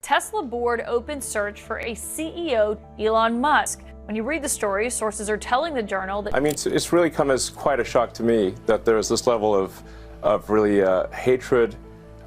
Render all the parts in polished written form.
Tesla board opens search for a CEO, Elon Musk. When you read the story, sources are telling the journal that... It's really come as quite a shock to me that there's this level of really hatred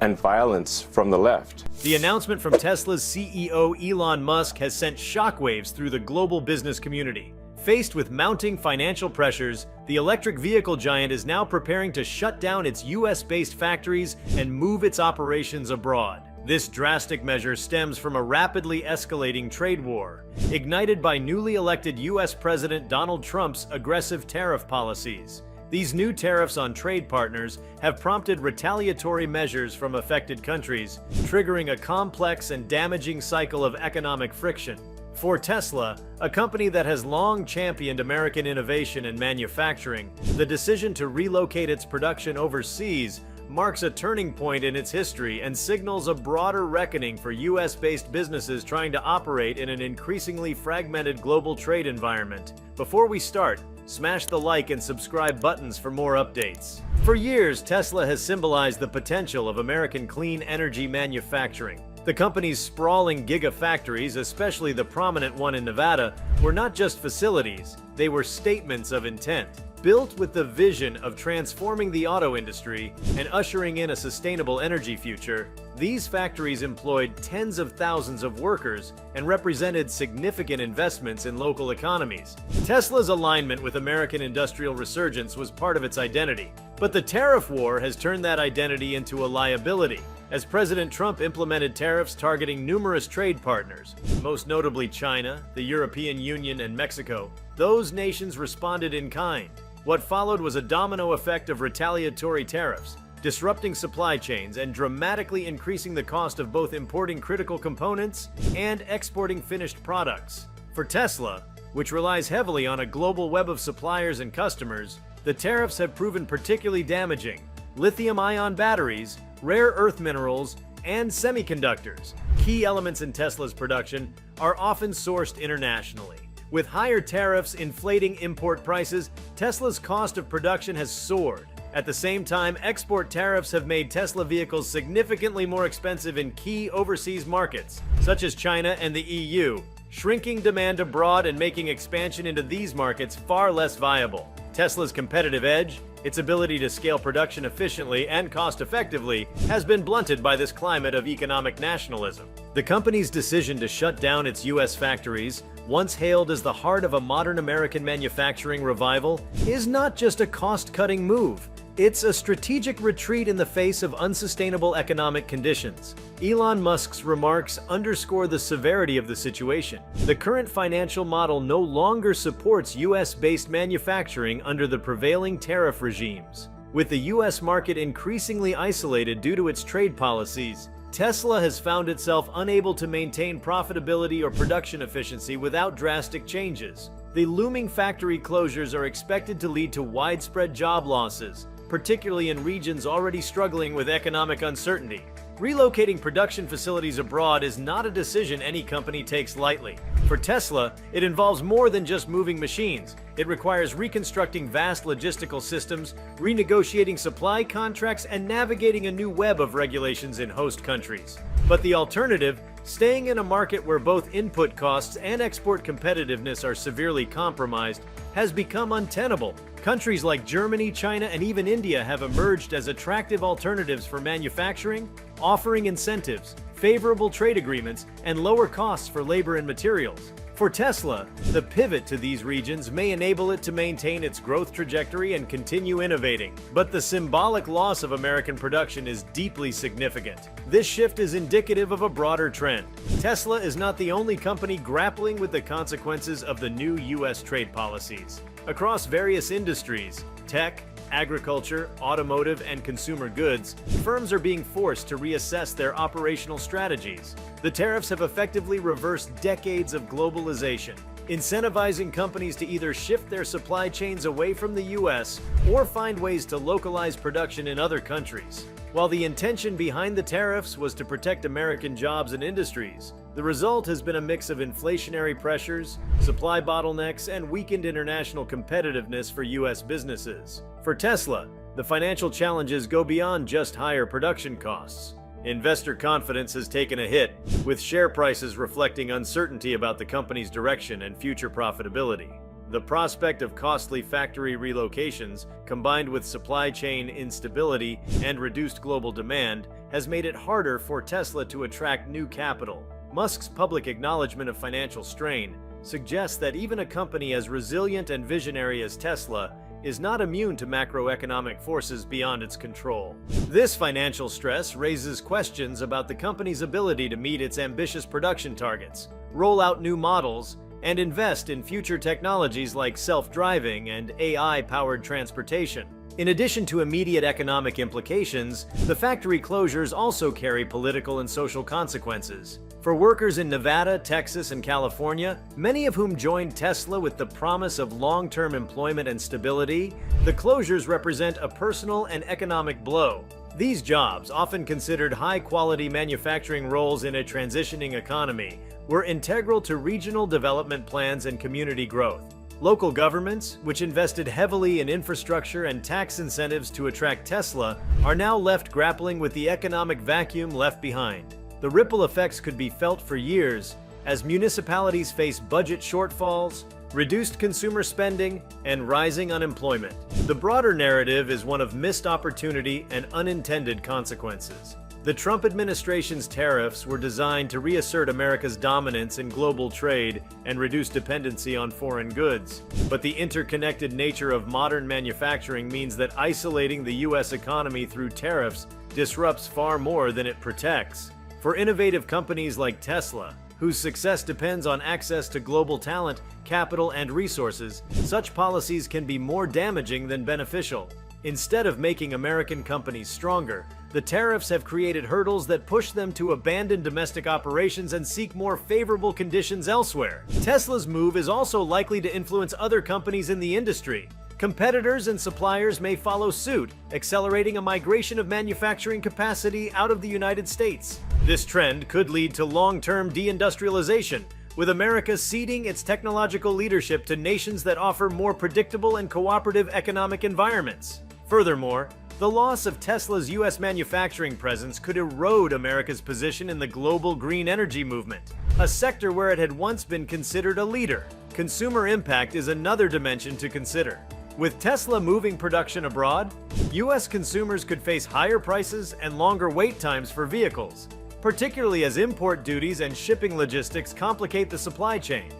and violence from the left. The announcement from Tesla's CEO Elon Musk has sent shockwaves through the global business community. Faced with mounting financial pressures, the electric vehicle giant is now preparing to shut down its US-based factories and move its operations abroad. This drastic measure stems from a rapidly escalating trade war, ignited by newly elected US President Donald Trump's aggressive tariff policies. These new tariffs on trade partners have prompted retaliatory measures from affected countries, triggering a complex and damaging cycle of economic friction. For Tesla, a company that has long championed American innovation and manufacturing, the decision to relocate its production overseas marks a turning point in its history and signals a broader reckoning for US-based businesses trying to operate in an increasingly fragmented global trade environment. Before we start, smash the like and subscribe buttons for more updates. For years, Tesla has symbolized the potential of American clean energy manufacturing. The company's sprawling gigafactories, especially the prominent one in Nevada, were not just facilities, they were statements of intent. Built with the vision of transforming the auto industry and ushering in a sustainable energy future, these factories employed tens of thousands of workers and represented significant investments in local economies. Tesla's alignment with American industrial resurgence was part of its identity, but the tariff war has turned that identity into a liability, as President Trump implemented tariffs targeting numerous trade partners, most notably China, the European Union, and Mexico. Those nations responded in kind. What followed was a domino effect of retaliatory tariffs, disrupting supply chains and dramatically increasing the cost of both importing critical components and exporting finished products. For Tesla, which relies heavily on a global web of suppliers and customers, the tariffs have proven particularly damaging. Lithium-ion batteries, rare earth minerals, and semiconductors, key elements in Tesla's production, are often sourced internationally. With higher tariffs inflating import prices, Tesla's cost of production has soared. At the same time, export tariffs have made Tesla vehicles significantly more expensive in key overseas markets, such as China and the EU, shrinking demand abroad and making expansion into these markets far less viable. Tesla's competitive edge, its ability to scale production efficiently and cost-effectively, has been blunted by this climate of economic nationalism. The company's decision to shut down its US factories, once hailed as the heart of a modern American manufacturing revival, is not just a cost-cutting move. It's a strategic retreat in the face of unsustainable economic conditions. Elon Musk's remarks underscore the severity of the situation. The current financial model no longer supports US-based manufacturing under the prevailing tariff regimes. With the US market increasingly isolated due to its trade policies, Tesla has found itself unable to maintain profitability or production efficiency without drastic changes. The looming factory closures are expected to lead to widespread job losses, particularly in regions already struggling with economic uncertainty. Relocating production facilities abroad is not a decision any company takes lightly. For Tesla, it involves more than just moving machines. It requires reconstructing vast logistical systems, renegotiating supply contracts, and navigating a new web of regulations in host countries. But the alternative, staying in a market where both input costs and export competitiveness are severely compromised, has become untenable. Countries like Germany, China, and even India have emerged as attractive alternatives for manufacturing, offering incentives, favorable trade agreements, and lower costs for labor and materials. For Tesla, the pivot to these regions may enable it to maintain its growth trajectory and continue innovating. But the symbolic loss of American production is deeply significant. This shift is indicative of a broader trend. Tesla is not the only company grappling with the consequences of the new US trade policies. Across various industries, tech, agriculture, automotive, and consumer goods, firms are being forced to reassess their operational strategies. The tariffs have effectively reversed decades of globalization, incentivizing companies to either shift their supply chains away from the US or find ways to localize production in other countries. While the intention behind the tariffs was to protect American jobs and industries, the result has been a mix of inflationary pressures, supply bottlenecks, and weakened international competitiveness for US businesses. For Tesla, the financial challenges go beyond just higher production costs. Investor confidence has taken a hit, with share prices reflecting uncertainty about the company's direction and future profitability. The prospect of costly factory relocations, combined with supply chain instability and reduced global demand, has made it harder for Tesla to attract new capital. Musk's public acknowledgement of financial strain suggests that even a company as resilient and visionary as Tesla is not immune to macroeconomic forces beyond its control. This financial stress raises questions about the company's ability to meet its ambitious production targets, roll out new models, and invest in future technologies like self-driving and AI-powered transportation. In addition to immediate economic implications, the factory closures also carry political and social consequences. For workers in Nevada, Texas, and California, many of whom joined Tesla with the promise of long-term employment and stability, the closures represent a personal and economic blow. These jobs, often considered high-quality manufacturing roles in a transitioning economy, were integral to regional development plans and community growth. Local governments, which invested heavily in infrastructure and tax incentives to attract Tesla, are now left grappling with the economic vacuum left behind. The ripple effects could be felt for years as municipalities face budget shortfalls, reduced consumer spending, and rising unemployment. The broader narrative is one of missed opportunity and unintended consequences. The Trump administration's tariffs were designed to reassert America's dominance in global trade and reduce dependency on foreign goods. But the interconnected nature of modern manufacturing means that isolating the U.S. economy through tariffs disrupts far more than it protects. For innovative companies like Tesla, whose success depends on access to global talent, capital, and resources, such policies can be more damaging than beneficial. Instead of making American companies stronger, the tariffs have created hurdles that push them to abandon domestic operations and seek more favorable conditions elsewhere. Tesla's move is also likely to influence other companies in the industry. Competitors and suppliers may follow suit, accelerating a migration of manufacturing capacity out of the United States. This trend could lead to long-term deindustrialization, with America ceding its technological leadership to nations that offer more predictable and cooperative economic environments. Furthermore, the loss of Tesla's U.S. manufacturing presence could erode America's position in the global green energy movement, a sector where it had once been considered a leader. Consumer impact is another dimension to consider. With Tesla moving production abroad, U.S. consumers could face higher prices and longer wait times for vehicles, particularly as import duties and shipping logistics complicate the supply chain.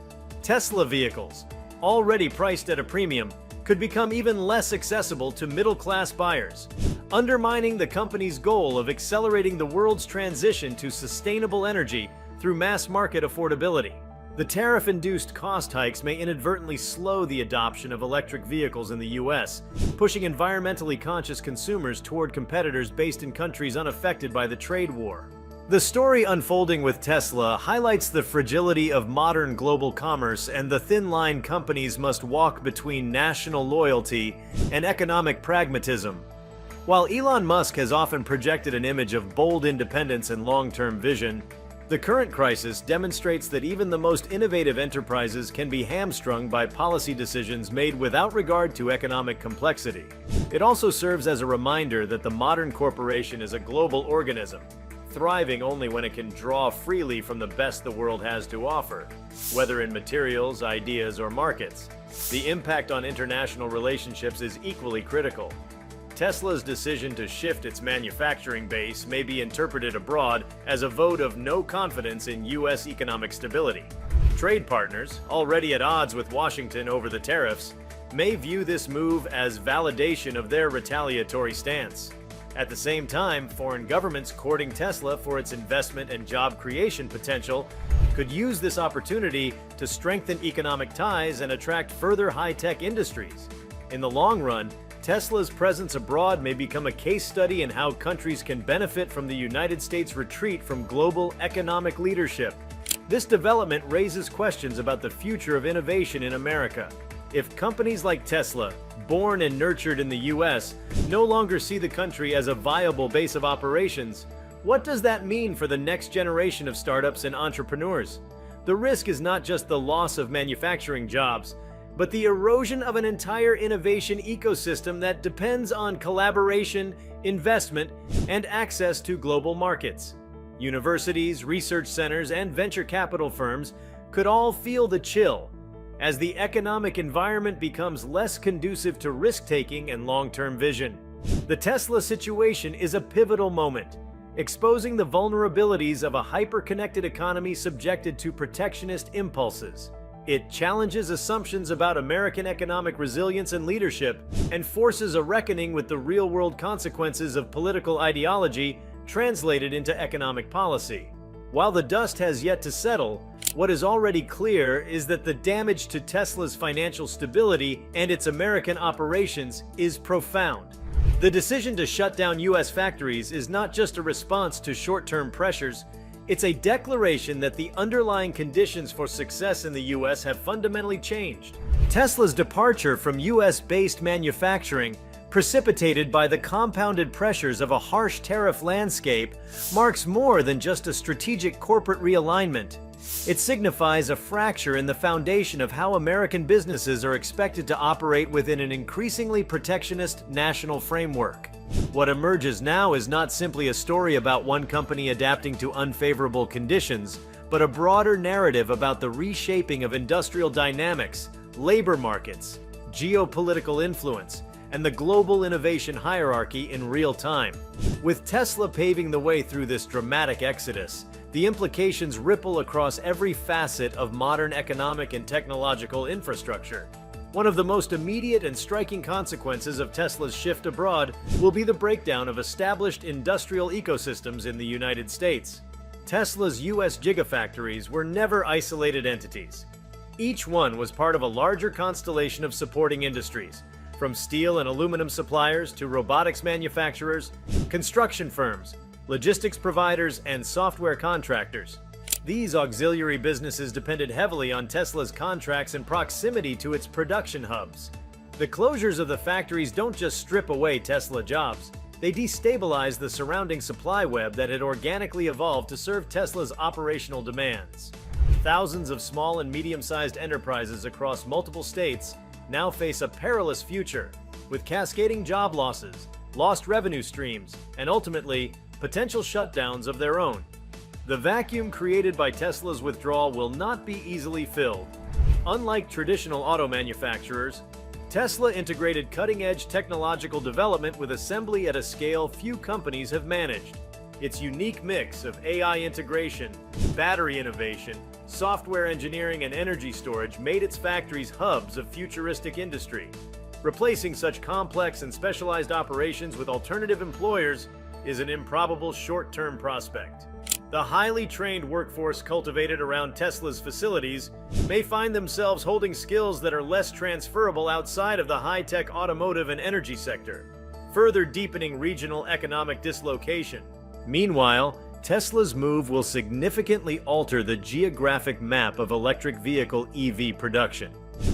Tesla vehicles, already priced at a premium, could become even less accessible to middle-class buyers, undermining the company's goal of accelerating the world's transition to sustainable energy through mass-market affordability. The tariff-induced cost hikes may inadvertently slow the adoption of electric vehicles in the U.S., pushing environmentally conscious consumers toward competitors based in countries unaffected by the trade war. The story unfolding with Tesla highlights the fragility of modern global commerce and the thin line companies must walk between national loyalty and economic pragmatism. While Elon Musk has often projected an image of bold independence and long-term vision, the current crisis demonstrates that even the most innovative enterprises can be hamstrung by policy decisions made without regard to economic complexity. It also serves as a reminder that the modern corporation is a global organism, thriving only when it can draw freely from the best the world has to offer, whether in materials, ideas, or markets. The impact on international relationships is equally critical. Tesla's decision to shift its manufacturing base may be interpreted abroad as a vote of no confidence in U.S. economic stability. Trade partners, already at odds with Washington over the tariffs, may view this move as validation of their retaliatory stance. At the same time, foreign governments courting Tesla for its investment and job creation potential could use this opportunity to strengthen economic ties and attract further high-tech industries. In the long run, Tesla's presence abroad may become a case study in how countries can benefit from the United States' retreat from global economic leadership. This development raises questions about the future of innovation in America. If companies like Tesla, born and nurtured in the U.S., no longer see the country as a viable base of operations, what does that mean for the next generation of startups and entrepreneurs? The risk is not just the loss of manufacturing jobs. but the erosion of an entire innovation ecosystem that depends on collaboration, investment, and access to global markets. Universities, research centers, and venture capital firms could all feel the chill as the economic environment becomes less conducive to risk-taking and long-term vision. The Tesla situation is a pivotal moment, exposing the vulnerabilities of a hyper-connected economy subjected to protectionist impulses. It challenges assumptions about American economic resilience and leadership, and forces a reckoning with the real-world consequences of political ideology translated into economic policy. While the dust has yet to settle, what is already clear is that the damage to Tesla's financial stability and its American operations is profound. The decision to shut down U.S. factories is not just a response to short-term pressures, it's a declaration that the underlying conditions for success in the U.S. have fundamentally changed. Tesla's departure from U.S.-based manufacturing, precipitated by the compounded pressures of a harsh tariff landscape, marks more than just a strategic corporate realignment. It signifies a fracture in the foundation of how American businesses are expected to operate within an increasingly protectionist national framework. What emerges now is not simply a story about one company adapting to unfavorable conditions, but a broader narrative about the reshaping of industrial dynamics, labor markets, geopolitical influence, and the global innovation hierarchy in real time. With Tesla paving the way through this dramatic exodus, the implications ripple across every facet of modern economic and technological infrastructure. One of the most immediate and striking consequences of Tesla's shift abroad will be the breakdown of established industrial ecosystems in the United States. Tesla's U.S. gigafactories were never isolated entities. Each one was part of a larger constellation of supporting industries, from steel and aluminum suppliers to robotics manufacturers, construction firms, logistics providers, and software contractors. These auxiliary businesses depended heavily on Tesla's contracts and proximity to its production hubs. The closures of the factories don't just strip away Tesla jobs, they destabilize the surrounding supply web that had organically evolved to serve Tesla's operational demands. Thousands of small and medium-sized enterprises across multiple states now face a perilous future, with cascading job losses, lost revenue streams, and ultimately, potential shutdowns of their own. The vacuum created by Tesla's withdrawal will not be easily filled. Unlike traditional auto manufacturers, Tesla integrated cutting-edge technological development with assembly at a scale few companies have managed. Its unique mix of AI integration, battery innovation, software engineering, and energy storage made its factories hubs of futuristic industry. Replacing such complex and specialized operations with alternative employers is an improbable short-term prospect. The highly trained workforce cultivated around Tesla's facilities may find themselves holding skills that are less transferable outside of the high-tech automotive and energy sector, further deepening regional economic dislocation. Meanwhile, Tesla's move will significantly alter the geographic map of electric vehicle EV production.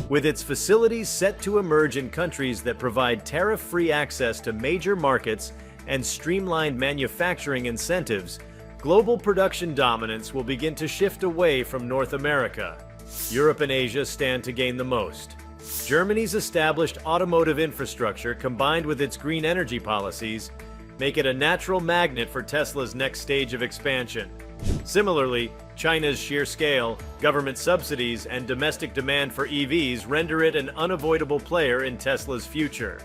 With its facilities set to emerge in countries that provide tariff-free access to major markets and streamlined manufacturing incentives, global production dominance will begin to shift away from North America. Europe and Asia stand to gain the most. Germany's established automotive infrastructure, combined with its green energy policies, make it a natural magnet for Tesla's next stage of expansion. Similarly, China's sheer scale, government subsidies, and domestic demand for EVs render it an unavoidable player in Tesla's future.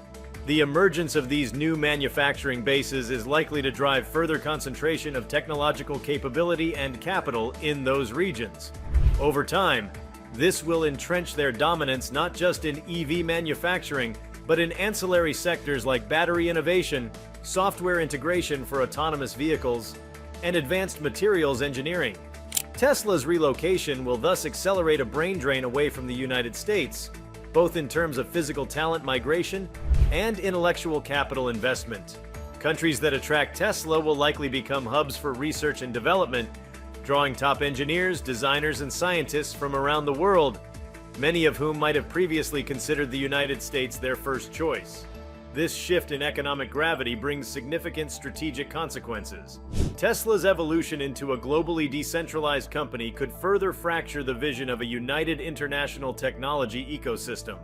The emergence of these new manufacturing bases is likely to drive further concentration of technological capability and capital in those regions. Over time, this will entrench their dominance not just in EV manufacturing, but in ancillary sectors like battery innovation, software integration for autonomous vehicles, and advanced materials engineering. Tesla's relocation will thus accelerate a brain drain away from the United States, both in terms of physical talent migration and intellectual capital investment. Countries that attract Tesla will likely become hubs for research and development, drawing top engineers, designers, and scientists from around the world, many of whom might have previously considered the United States their first choice. This shift in economic gravity brings significant strategic consequences. Tesla's evolution into a globally decentralized company could further fracture the vision of a united international technology ecosystem.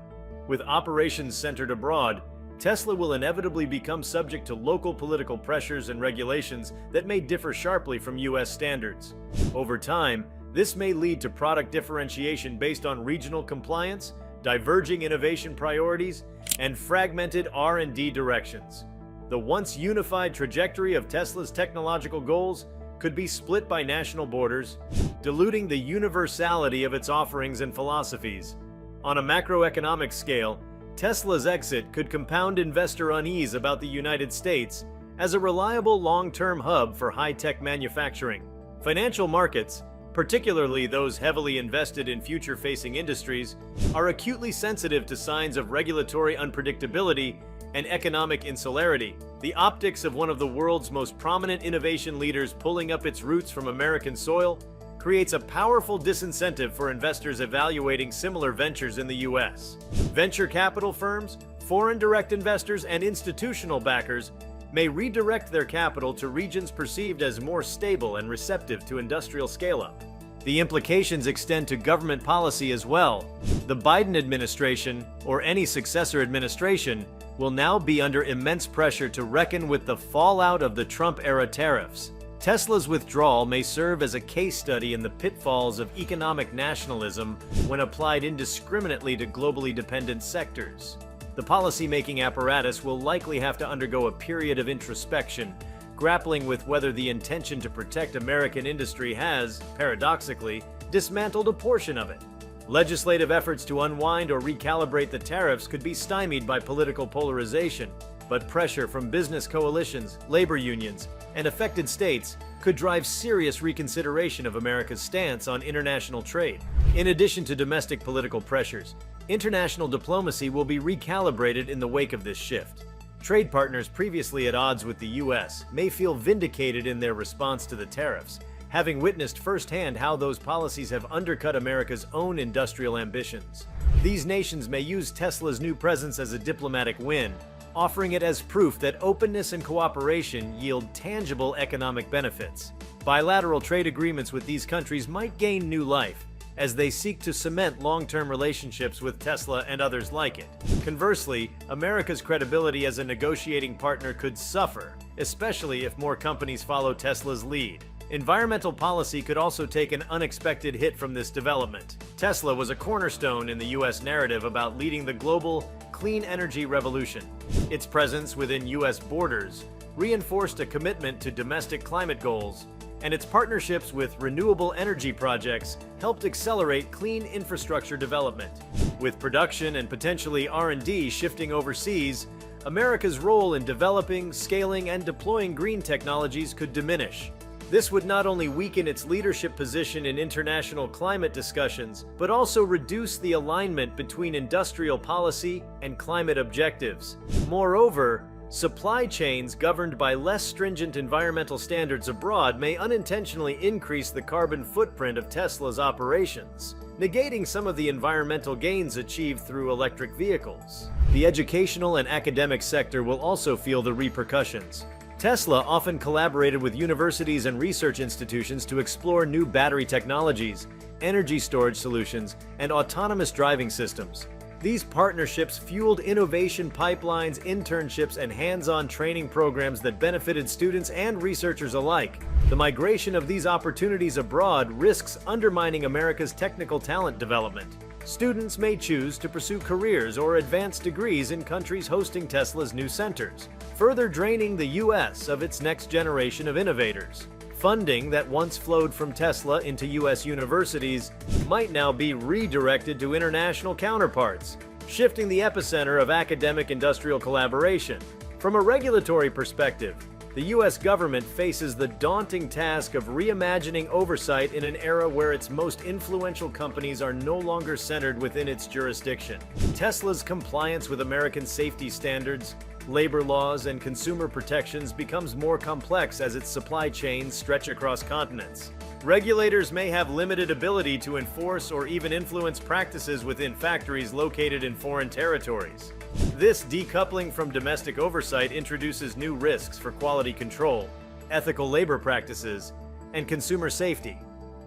With operations centered abroad, Tesla will inevitably become subject to local political pressures and regulations that may differ sharply from US standards. Over time, this may lead to product differentiation based on regional compliance, diverging innovation priorities, and fragmented R&D directions. The once unified trajectory of Tesla's technological goals could be split by national borders, diluting the universality of its offerings and philosophies. On a macroeconomic scale, Tesla's exit could compound investor unease about the United States as a reliable long-term hub for high-tech manufacturing. Financial markets, particularly those heavily invested in future-facing industries, are acutely sensitive to signs of regulatory unpredictability and economic insularity. The optics of one of the world's most prominent innovation leaders pulling up its roots from American soil creates a powerful disincentive for investors evaluating similar ventures in the US. Venture capital firms, foreign direct investors, and institutional backers may redirect their capital to regions perceived as more stable and receptive to industrial scale-up. The implications extend to government policy as well. The Biden administration, or any successor administration, will now be under immense pressure to reckon with the fallout of the Trump-era tariffs. Tesla's withdrawal may serve as a case study in the pitfalls of economic nationalism when applied indiscriminately to globally dependent sectors. The policymaking apparatus will likely have to undergo a period of introspection, grappling with whether the intention to protect American industry has, paradoxically, dismantled a portion of it. Legislative efforts to unwind or recalibrate the tariffs could be stymied by political polarization, but pressure from business coalitions, labor unions, and affected states could drive serious reconsideration of America's stance on international trade. In addition to domestic political pressures, international diplomacy will be recalibrated in the wake of this shift. Trade partners previously at odds with the US may feel vindicated in their response to the tariffs, having witnessed firsthand how those policies have undercut America's own industrial ambitions. These nations may use Tesla's new presence as a diplomatic win, offering it as proof that openness and cooperation yield tangible economic benefits. Bilateral trade agreements with these countries might gain new life as they seek to cement long-term relationships with Tesla and others like it. Conversely, America's credibility as a negotiating partner could suffer, especially if more companies follow Tesla's lead. Environmental policy could also take an unexpected hit from this development. Tesla was a cornerstone in the US narrative about leading the global clean energy revolution. Its presence within US borders reinforced a commitment to domestic climate goals, and its partnerships with renewable energy projects helped accelerate clean infrastructure development. With production and potentially R&D shifting overseas, America's role in developing, scaling, and deploying green technologies could diminish. This would not only weaken its leadership position in international climate discussions, but also reduce the alignment between industrial policy and climate objectives. Moreover, supply chains governed by less stringent environmental standards abroad may unintentionally increase the carbon footprint of Tesla's operations, negating some of the environmental gains achieved through electric vehicles. The educational and academic sector will also feel the repercussions. Tesla often collaborated with universities and research institutions to explore new battery technologies, energy storage solutions, and autonomous driving systems. These partnerships fueled innovation pipelines, internships, and hands-on training programs that benefited students and researchers alike. The migration of these opportunities abroad risks undermining America's technical talent development. Students may choose to pursue careers or advanced degrees in countries hosting Tesla's new centers, further draining the US of its next generation of innovators. Funding that once flowed from Tesla into US universities might now be redirected to international counterparts, shifting the epicenter of academic-industrial collaboration. From a regulatory perspective, the US government faces the daunting task of reimagining oversight in an era where its most influential companies are no longer centered within its jurisdiction. Tesla's compliance with American safety standards, labor laws, and consumer protections becomes more complex as its supply chains stretch across continents. Regulators may have limited ability to enforce or even influence practices within factories located in foreign territories. This decoupling from domestic oversight introduces new risks for quality control, ethical labor practices, and consumer safety,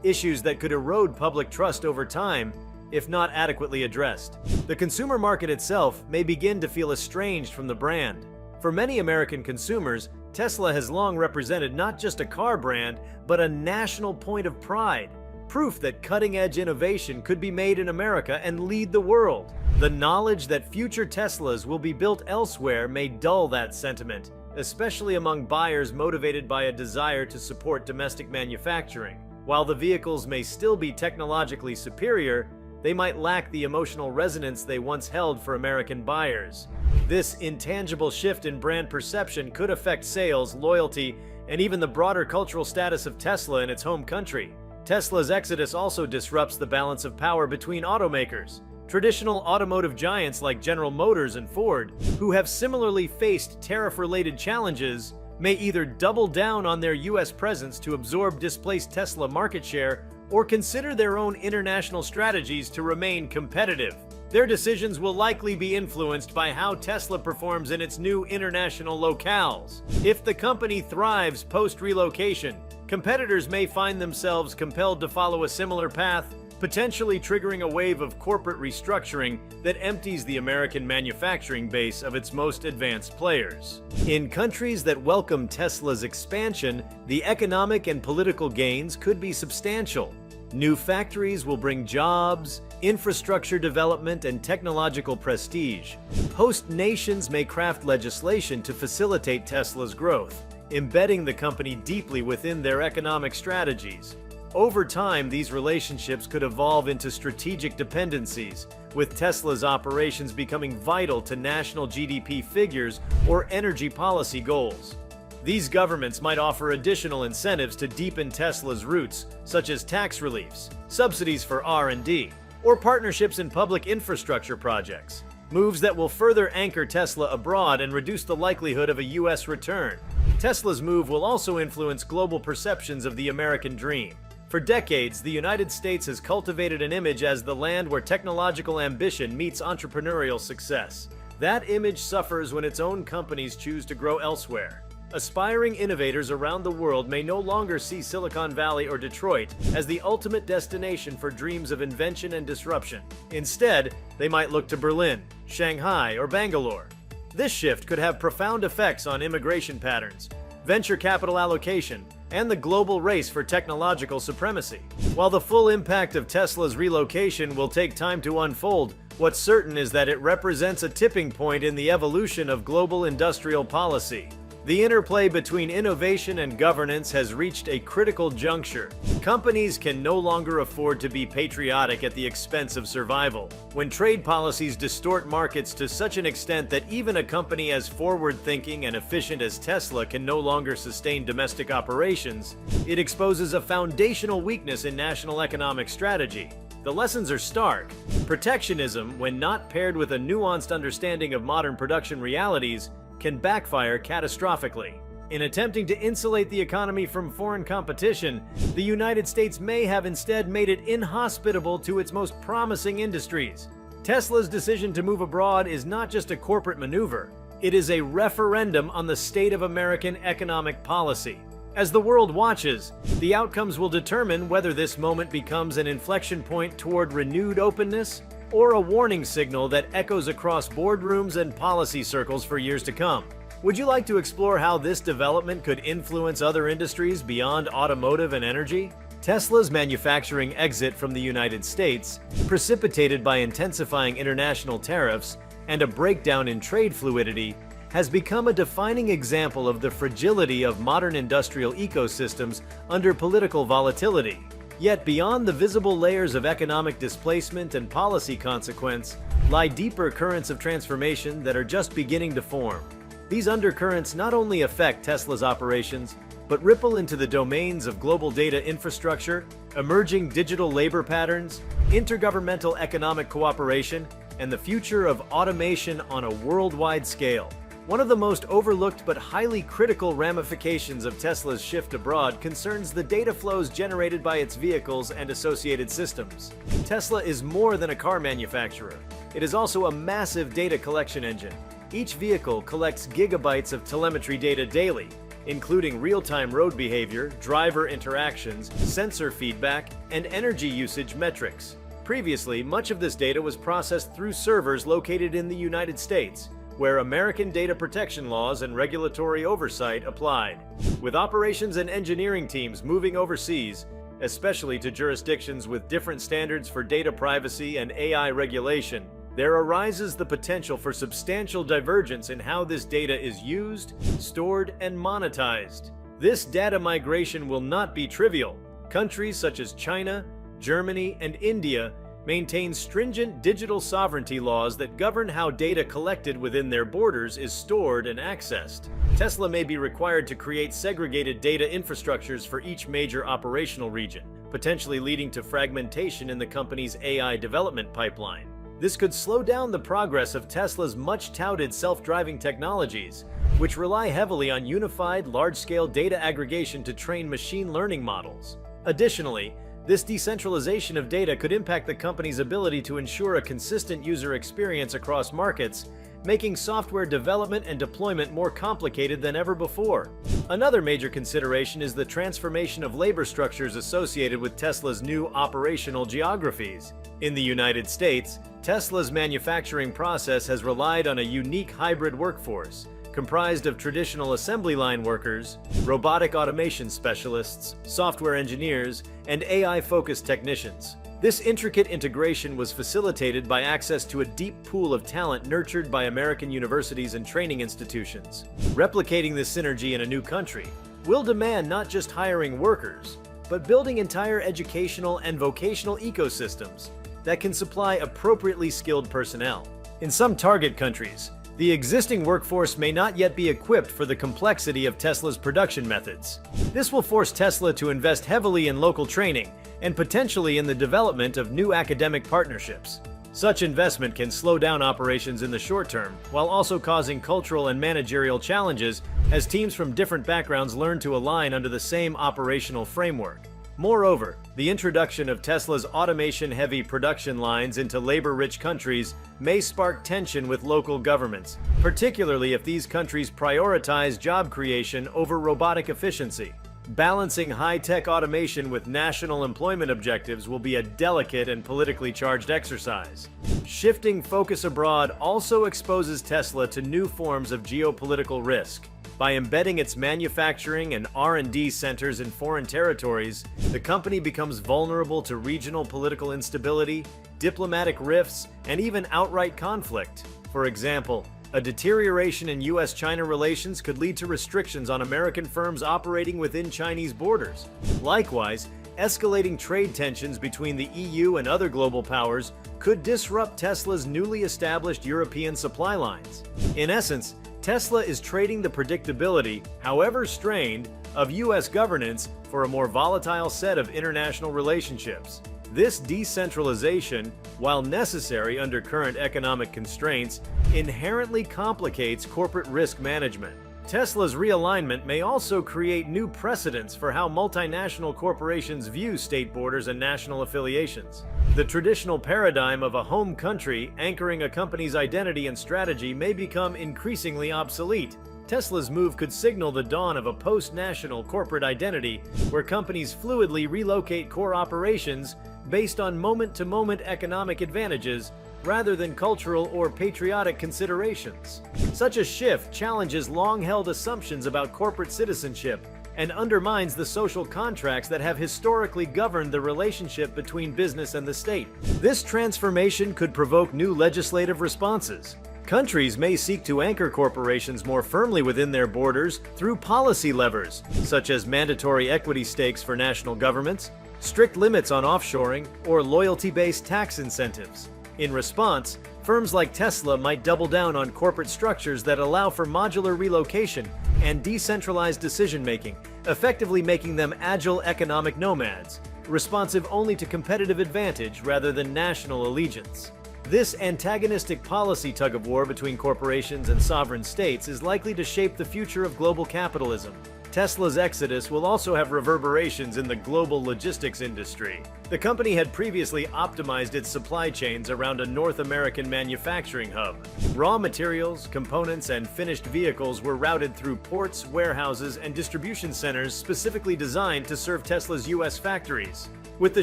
issues that could erode public trust over time if not adequately addressed. The consumer market itself may begin to feel estranged from the brand. For many American consumers, Tesla has long represented not just a car brand, but a national point of pride, proof that cutting-edge innovation could be made in America and lead the world. The knowledge that future Teslas will be built elsewhere may dull that sentiment, especially among buyers motivated by a desire to support domestic manufacturing. While the vehicles may still be technologically superior, they might lack the emotional resonance they once held for American buyers. This intangible shift in brand perception could affect sales, loyalty, and even the broader cultural status of Tesla in its home country. Tesla's exodus also disrupts the balance of power between automakers. Traditional automotive giants like General Motors and Ford, who have similarly faced tariff-related challenges, may either double down on their U.S. presence to absorb displaced Tesla market share or consider their own international strategies to remain competitive. Their decisions will likely be influenced by how Tesla performs in its new international locales. If the company thrives post-relocation, competitors may find themselves compelled to follow a similar path, potentially triggering a wave of corporate restructuring that empties the American manufacturing base of its most advanced players. In countries that welcome Tesla's expansion, the economic and political gains could be substantial. New factories will bring jobs, infrastructure development, and technological prestige. Host nations may craft legislation to facilitate Tesla's growth, embedding the company deeply within their economic strategies. Over time, these relationships could evolve into strategic dependencies, with Tesla's operations becoming vital to national GDP figures or energy policy goals. These governments might offer additional incentives to deepen Tesla's roots, such as tax reliefs, subsidies for R&D, or partnerships in public infrastructure projects, moves that will further anchor Tesla abroad and reduce the likelihood of a U.S. return. Tesla's move will also influence global perceptions of the American dream. For decades, the United States has cultivated an image as the land where technological ambition meets entrepreneurial success. That image suffers when its own companies choose to grow elsewhere. Aspiring innovators around the world may no longer see Silicon Valley or Detroit as the ultimate destination for dreams of invention and disruption. Instead, they might look to Berlin, Shanghai, or Bangalore. This shift could have profound effects on immigration patterns, venture capital allocation, and the global race for technological supremacy. While the full impact of Tesla's relocation will take time to unfold, what's certain is that it represents a tipping point in the evolution of global industrial policy. The interplay between innovation and governance has reached a critical juncture. Companies can no longer afford to be patriotic at the expense of survival. When trade policies distort markets to such an extent that even a company as forward-thinking and efficient as Tesla can no longer sustain domestic operations, it exposes a foundational weakness in national economic strategy. The lessons are stark. Protectionism, when not paired with a nuanced understanding of modern production realities, can backfire catastrophically. In attempting to insulate the economy from foreign competition, the United States may have instead made it inhospitable to its most promising industries. Tesla's decision to move abroad is not just a corporate maneuver, it is a referendum on the state of American economic policy. As the world watches, the outcomes will determine whether this moment becomes an inflection point toward renewed openness or a warning signal that echoes across boardrooms and policy circles for years to come. Would you like to explore how this development could influence other industries beyond automotive and energy? Tesla's manufacturing exit from the United States, precipitated by intensifying international tariffs and a breakdown in trade fluidity, has become a defining example of the fragility of modern industrial ecosystems under political volatility. Yet beyond the visible layers of economic displacement and policy consequence lie deeper currents of transformation that are just beginning to form. These undercurrents not only affect Tesla's operations, but ripple into the domains of global data infrastructure, emerging digital labor patterns, intergovernmental economic cooperation, and the future of automation on a worldwide scale. One of the most overlooked but highly critical ramifications of Tesla's shift abroad concerns the data flows generated by its vehicles and associated systems. Tesla is more than a car manufacturer. It is also a massive data collection engine. Each vehicle collects gigabytes of telemetry data daily, including real-time road behavior, driver interactions, sensor feedback, and energy usage metrics. Previously, much of this data was processed through servers located in the United States, where American data protection laws and regulatory oversight applied. With operations and engineering teams moving overseas, especially to jurisdictions with different standards for data privacy and AI regulation, there arises the potential for substantial divergence in how this data is used, stored, and monetized. This data migration will not be trivial. Countries such as China, Germany, and India maintain stringent digital sovereignty laws that govern how data collected within their borders is stored and accessed. Tesla may be required to create segregated data infrastructures for each major operational region, potentially leading to fragmentation in the company's AI development pipeline. This could slow down the progress of Tesla's much-touted self-driving technologies, which rely heavily on unified, large-scale data aggregation to train machine learning models. Additionally, this decentralization of data could impact the company's ability to ensure a consistent user experience across markets, making software development and deployment more complicated than ever before. Another major consideration is the transformation of labor structures associated with Tesla's new operational geographies. In the United States, Tesla's manufacturing process has relied on a unique hybrid workforce, comprised of traditional assembly line workers, robotic automation specialists, software engineers, and AI-focused technicians. This intricate integration was facilitated by access to a deep pool of talent nurtured by American universities and training institutions. Replicating this synergy in a new country will demand not just hiring workers, but building entire educational and vocational ecosystems that can supply appropriately skilled personnel. In some target countries, the existing workforce may not yet be equipped for the complexity of Tesla's production methods. This will force Tesla to invest heavily in local training and potentially in the development of new academic partnerships. Such investment can slow down operations in the short term, while also causing cultural and managerial challenges as teams from different backgrounds learn to align under the same operational framework. Moreover, the introduction of Tesla's automation-heavy production lines into labor-rich countries may spark tension with local governments, particularly if these countries prioritize job creation over robotic efficiency. Balancing high-tech automation with national employment objectives will be a delicate and politically charged exercise. Shifting focus abroad also exposes Tesla to new forms of geopolitical risk. By embedding its manufacturing and R&D centers in foreign territories, the company becomes vulnerable to regional political instability, diplomatic rifts, and even outright conflict. For example, a deterioration in U.S.-China relations could lead to restrictions on American firms operating within Chinese borders. Likewise, escalating trade tensions between the EU and other global powers could disrupt Tesla's newly established European supply lines. In essence, Tesla is trading the predictability, however strained, of U.S. governance for a more volatile set of international relationships. This decentralization, while necessary under current economic constraints, inherently complicates corporate risk management. Tesla's realignment may also create new precedents for how multinational corporations view state borders and national affiliations. The traditional paradigm of a home country anchoring a company's identity and strategy may become increasingly obsolete. Tesla's move could signal the dawn of a post-national corporate identity where companies fluidly relocate core operations based on moment-to-moment economic advantages rather than cultural or patriotic considerations. Such a shift challenges long-held assumptions about corporate citizenship and undermines the social contracts that have historically governed the relationship between business and the state. This transformation could provoke new legislative responses. Countries may seek to anchor corporations more firmly within their borders through policy levers, such as mandatory equity stakes for national governments, strict limits on offshoring, or loyalty-based tax incentives. In response, firms like Tesla might double down on corporate structures that allow for modular relocation and decentralized decision-making, effectively making them agile economic nomads, responsive only to competitive advantage rather than national allegiance. This antagonistic policy tug-of-war between corporations and sovereign states is likely to shape the future of global capitalism. Tesla's exodus will also have reverberations in the global logistics industry. The company had previously optimized its supply chains around a North American manufacturing hub. Raw materials, components, and finished vehicles were routed through ports, warehouses, and distribution centers specifically designed to serve Tesla's US factories. With the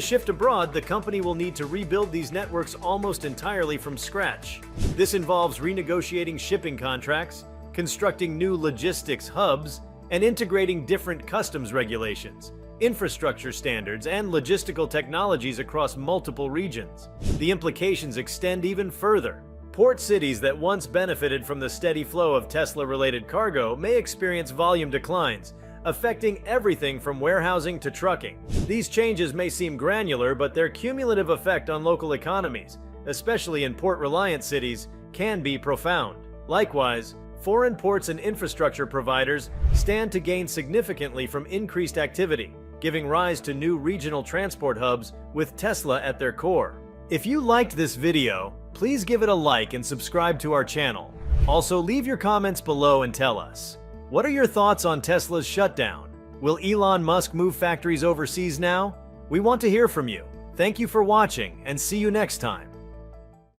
shift abroad, the company will need to rebuild these networks almost entirely from scratch. This involves renegotiating shipping contracts, constructing new logistics hubs, and integrating different customs regulations, infrastructure standards, and logistical technologies across multiple regions. The implications extend even further. Port cities that once benefited from the steady flow of Tesla-related cargo may experience volume declines, affecting everything from warehousing to trucking. These changes may seem granular, but their cumulative effect on local economies, especially in port-reliant cities, can be profound. Likewise, foreign ports and infrastructure providers stand to gain significantly from increased activity, giving rise to new regional transport hubs with Tesla at their core. If you liked this video, please give it a like and subscribe to our channel. Also, leave your comments below and tell us, what are your thoughts on Tesla's shutdown? Will Elon Musk move factories overseas now? We want to hear from you. Thank you for watching, and see you next time.